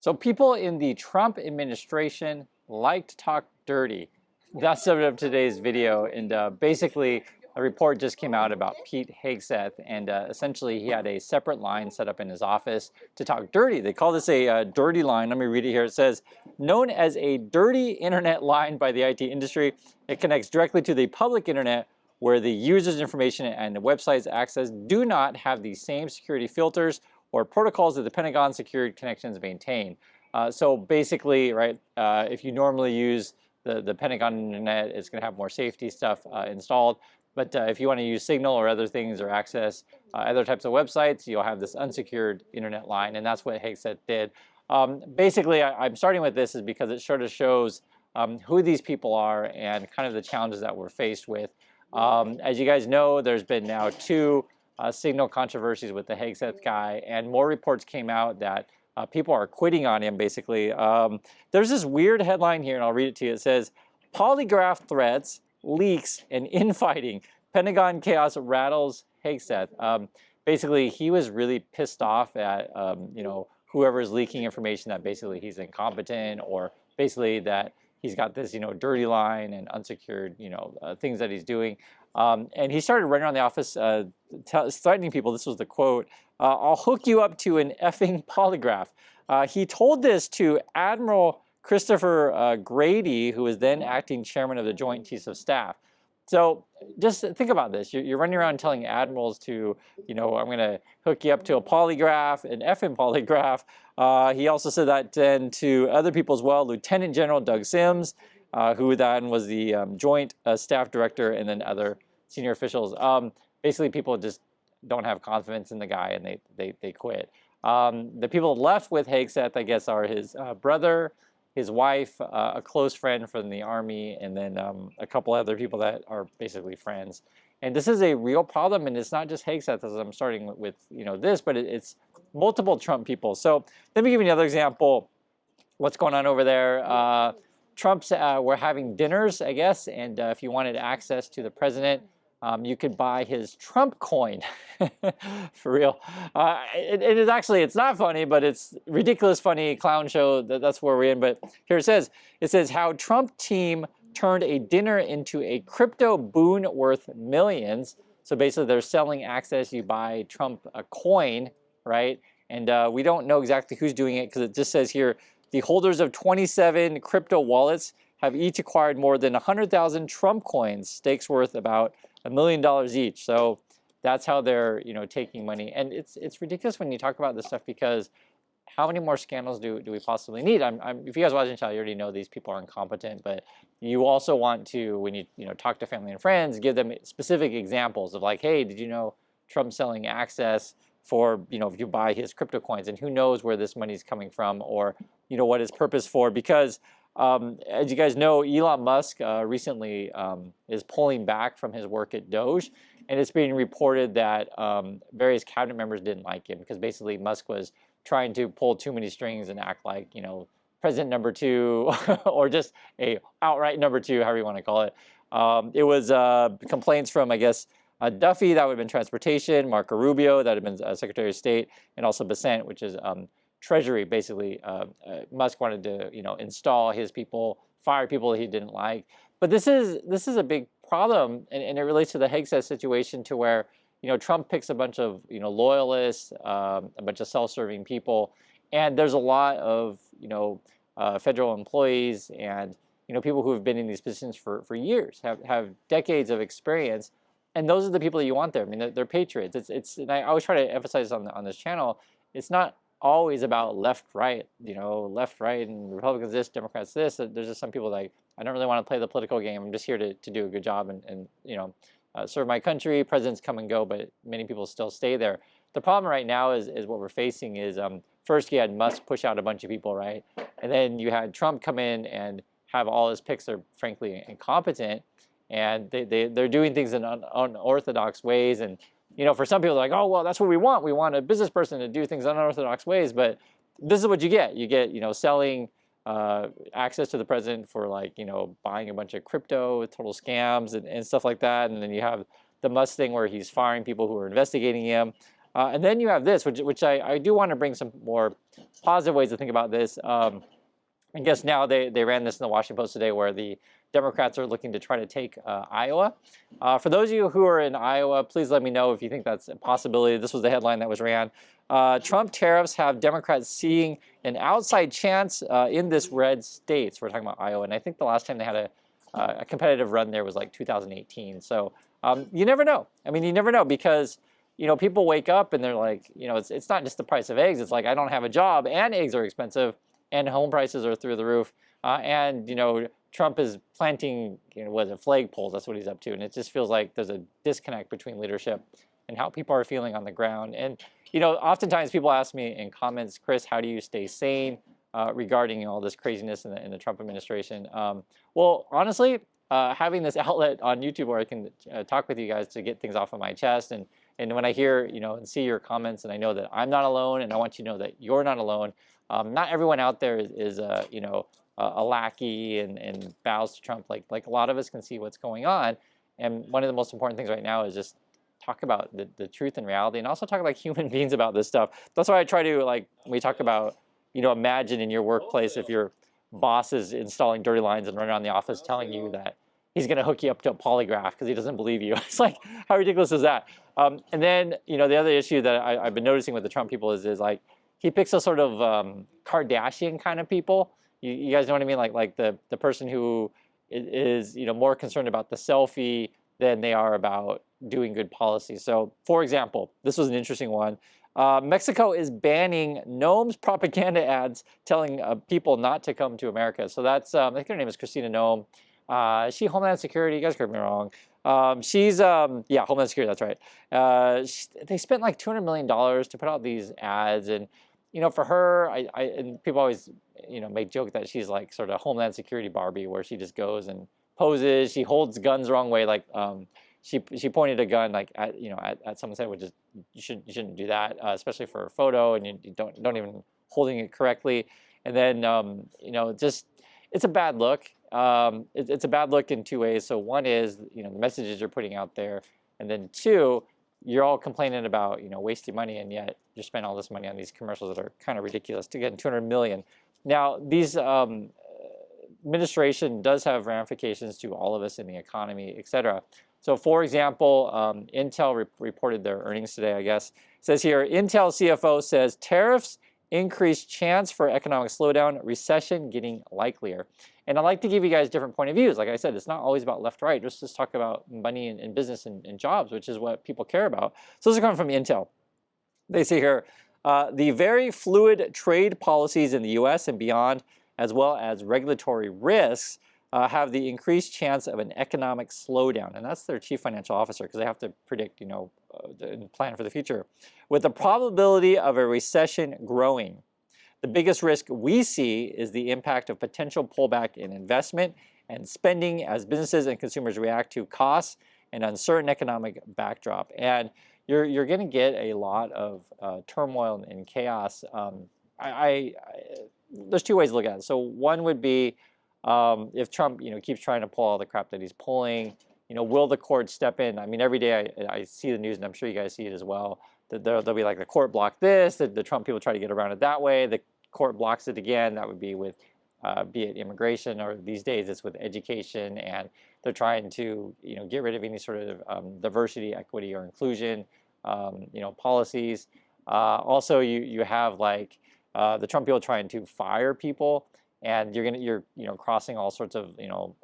So people in the Trump administration like to talk dirty. That's the subject of today's video. And basically, a report just came out about Pete Hegseth, and essentially he had a separate line set up in his office to talk dirty. They call this a dirty line. Let me read it here. It says, known as a dirty internet line by the IT industry, it connects directly to the public internet where the user's information and the website's access do not have the same security filters or protocols that the Pentagon secured connections maintain. So basically, right, if you normally use the Pentagon internet, it's going to have more safety stuff installed. But if you want to use Signal or other things or access other types of websites, you'll have this unsecured internet line, and that's what Hegseth did. Basically, I'm starting with this is because it sort of shows who these people are and kind of the challenges that we're faced with. As you guys know, there's been now two Signal controversies with the Hegseth guy, and more reports came out that people are quitting on him, basically. There's this weird headline here, and I'll read it to you. It says, polygraph threats, leaks, and infighting. Pentagon chaos rattles Hegseth. Basically, he was really pissed off at, whoever's leaking information that basically he's incompetent, or basically that he's got this, dirty line and unsecured, things that he's doing. And he started running around the office threatening people. This was the quote, I'll hook you up to an effing polygraph. He told this to Admiral Christopher Grady, who was then acting chairman of the Joint Chiefs of Staff. So just think about this. You're running around telling admirals to, I'm going to hook you up to a polygraph, an effing polygraph. He also said that then to other people as well. Lieutenant General Doug Sims, who then was the Joint Staff Director, and then other senior officials. Basically, people just don't have confidence in the guy, and they quit. The people left with Hegseth, I guess, are his brother, his wife, a close friend from the Army, and then a couple other people that are basically friends. And this is a real problem, and it's not just Hegseth, as I'm starting with this, but it's multiple Trump people. So let me give you another example. What's going on over there? Trump's were having dinners, I guess, and if you wanted access to the president, you could buy his Trump coin. For real. It is actually, it's not funny, but it's ridiculous funny clown show. That's where we're in. But here it says how Trump team turned a dinner into a crypto boon worth millions. So basically they're selling access. You buy Trump a coin, right? And we don't know exactly who's doing it because it just says here, the holders of 27 crypto wallets have each acquired more than 100,000 Trump coins, stakes worth about $1 million each. So that's how they're, taking money. And it's ridiculous when you talk about this stuff, because how many more scandals do we possibly need? If you guys watching channel, you already know these people are incompetent, but you also want to, when you talk to family and friends, give them specific examples of like, hey, did you know Trump's selling access for, if you buy his crypto coins, and who knows where this money's coming from, or, what his purpose for, because as you guys know, Elon Musk recently is pulling back from his work at Doge, and it's being reported that various cabinet members didn't like him because basically Musk was trying to pull too many strings and act like, president number two or just a outright number two, however you want to call it. It was complaints from, I guess, Duffy, that would have been transportation, Marco Rubio, that would have been Secretary of State, and also Bessent, which is Treasury. Basically, Musk wanted to, install his people, fire people he didn't like. But this is a big problem, and it relates to the Hegseth situation, to where, Trump picks a bunch of, loyalists, a bunch of self-serving people, and there's a lot of, federal employees and, people who have been in these positions for years, have decades of experience, and those are the people that you want there. I mean, they're patriots. And I always try to emphasize on this channel, it's not always about left, right, left, right, and Republicans this, Democrats this. There's just some people like, I don't really want to play the political game. I'm just here to do a good job and serve my country. Presidents come and go, but many people still stay there. The problem right now is what we're facing is, first you had Musk push out a bunch of people, right? And then you had Trump come in and have all his picks are frankly incompetent, and they're doing things in unorthodox ways. And for some people, they're like, oh, well, that's what we want. We want a business person to do things in unorthodox ways. But this is what you get. You get, selling access to the president for, like, buying a bunch of crypto, total scams and stuff like that. And then you have the Musk thing where he's firing people who are investigating him. And then you have this, which I do want to bring some more positive ways to think about this. I guess now they ran this in the Washington Post today where the Democrats are looking to try to take Iowa. For those of you who are in Iowa, please let me know if you think that's a possibility. This was the headline that was ran. Trump tariffs have Democrats seeing an outside chance in this red state. So we're talking about Iowa. And I think the last time they had a competitive run there was like 2018. So you never know. I mean, you never know because, you know, people wake up and they're like, you know, it's not just the price of eggs. It's like, I don't have a job and eggs are expensive and home prices are through the roof. And, you know, Trump is planting, you know, what is it, flagpoles, that's what he's up to. And it just feels like there's a disconnect between leadership and how people are feeling on the ground. And, you know, oftentimes people ask me in comments, Chris, how do you stay sane regarding all this craziness in the Trump administration? Well, honestly, having this outlet on YouTube where I can talk with you guys to get things off of my chest. And when I hear, you know, and see your comments and I know that I'm not alone and I want you to know that you're not alone. Not everyone out there is you know, a lackey and bows to Trump. Like a lot of us can see what's going on. And one of the most important things right now is just talk about the truth and reality and also talk like human beings about this stuff. That's why I try to, like, when we talk about, you know, imagine in your workplace if your boss is installing dirty lines and running around the office telling you that he's going to hook you up to a polygraph because he doesn't believe you. It's like, how ridiculous is that? And then, you know, the other issue that I've been noticing with the Trump people is like, he picks a sort of Kardashian kind of people. You guys know what I mean? Like the person who is, you know, more concerned about the selfie than they are about doing good policy. So, for example, this was an interesting one. Mexico is banning Noam's propaganda ads telling people not to come to America. So that's, I think her name is Christina Noam. Is she Homeland Security? You guys correct me wrong. She's, yeah, Homeland Security, that's right. They spent like $200 million to put out these ads. And, you know, for her, and people always, you know, make joke that she's like sort of Homeland Security Barbie, where she just goes and poses. She holds guns the wrong way. Like, she pointed a gun like at, you know, at someone's head, which is, you shouldn't do that, especially for a photo, and you don't even holding it correctly. And then, you know, just, it's a bad look. It's a bad look in two ways. So one is, you know, the messages you're putting out there, and then two, you're all complaining about, you know, wasting money, and yet you're spending all this money on these commercials that are kind of ridiculous to get 200 million. Now, these administration does have ramifications to all of us in the economy, et cetera. So, for example, Intel reported their earnings today, I guess. It says here, Intel CFO says tariffs increase chance for economic slowdown, recession getting likelier. And I like to give you guys different point of views. Like I said, it's not always about left, right. Just talk about money and business and jobs, which is what people care about. So this is coming from Intel. They say here, the very fluid trade policies in the U.S. and beyond, as well as regulatory risks, have the increased chance of an economic slowdown. And that's their chief financial officer, because they have to predict, you know, and plan for the future. With the probability of a recession growing, the biggest risk we see is the impact of potential pullback in investment and spending as businesses and consumers react to costs and uncertain economic backdrop. And you're going to get a lot of turmoil and chaos. There's two ways to look at it. So one would be, if Trump, you know, keeps trying to pull all the crap that he's pulling, you know, will the court step in? I mean, every day I see the news, and I'm sure you guys see it as well, that there'll be like the court blocked this, that the Trump people try to get around it that way, the court blocks it again. That would be with, be it immigration, or these days it's with education, and they're trying to, you know, get rid of any sort of diversity, equity, or inclusion, you know, policies. Also, you have like the Trump people trying to fire people. And you're you know, crossing all sorts of, you know,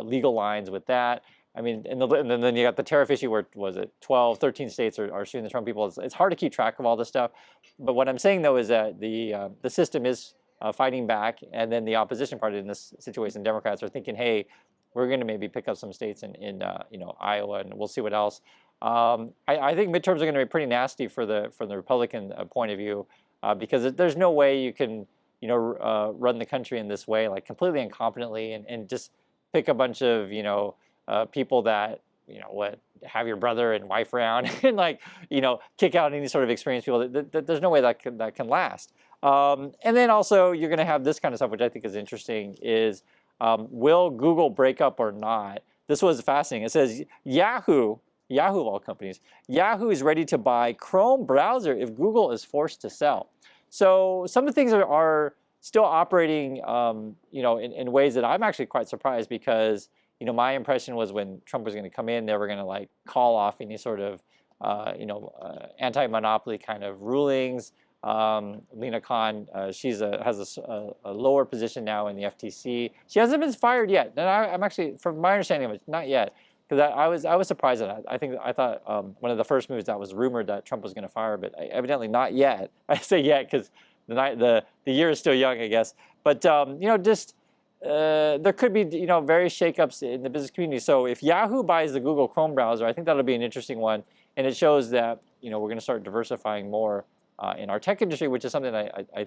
legal lines with that. I mean, and then you got the tariff issue where, was it 12, 13 states are suing the Trump people. It's hard to keep track of all this stuff. But what I'm saying though is that the system is fighting back, and then the opposition party in this situation, Democrats, are thinking, hey, we're going to maybe pick up some states in you know, Iowa, and we'll see what else. I think midterms are going to be pretty nasty from the Republican point of view, because there's no way you can, you know, run the country in this way, like completely incompetently, and just pick a bunch of, you know, people that, you know, have your brother and wife around and, like, you know, kick out any sort of experienced people. There's no way that can last. And then also you're going to have this kind of stuff, which I think is interesting, is will Google break up or not? This was fascinating. It says Yahoo Yahoo of all companies. Yahoo is ready to buy Chrome browser if Google is forced to sell. So some of the things are still operating, in ways that I'm actually quite surprised, because, my impression was when Trump was going to come in, they were going to like call off any sort of, anti-monopoly kind of rulings. Lena Khan, has a lower position now in the FTC. She hasn't been fired yet, and I'm actually, from my understanding of it, not yet, because I was surprised at that. I thought one of the first moves that was rumored that Trump was going to fire, but evidently not yet. I say yet because the year is still young, I guess. But there could be various shakeups in the business community. So if Yahoo buys the Google Chrome browser, I think that'll be an interesting one, and it shows that we're going to start diversifying more in our tech industry, which is something I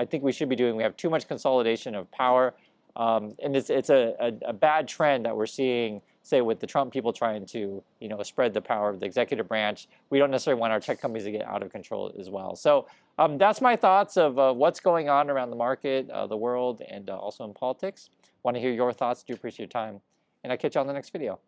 think we should be doing. We have too much consolidation of power, and it's a bad trend that we're seeing, say, with the Trump people trying to spread the power of the executive branch. We don't necessarily want our tech companies to get out of control as well. So that's my thoughts of what's going on around the market, the world, and also in politics. Want to hear your thoughts? Do appreciate your time, and I'll catch you on the next video.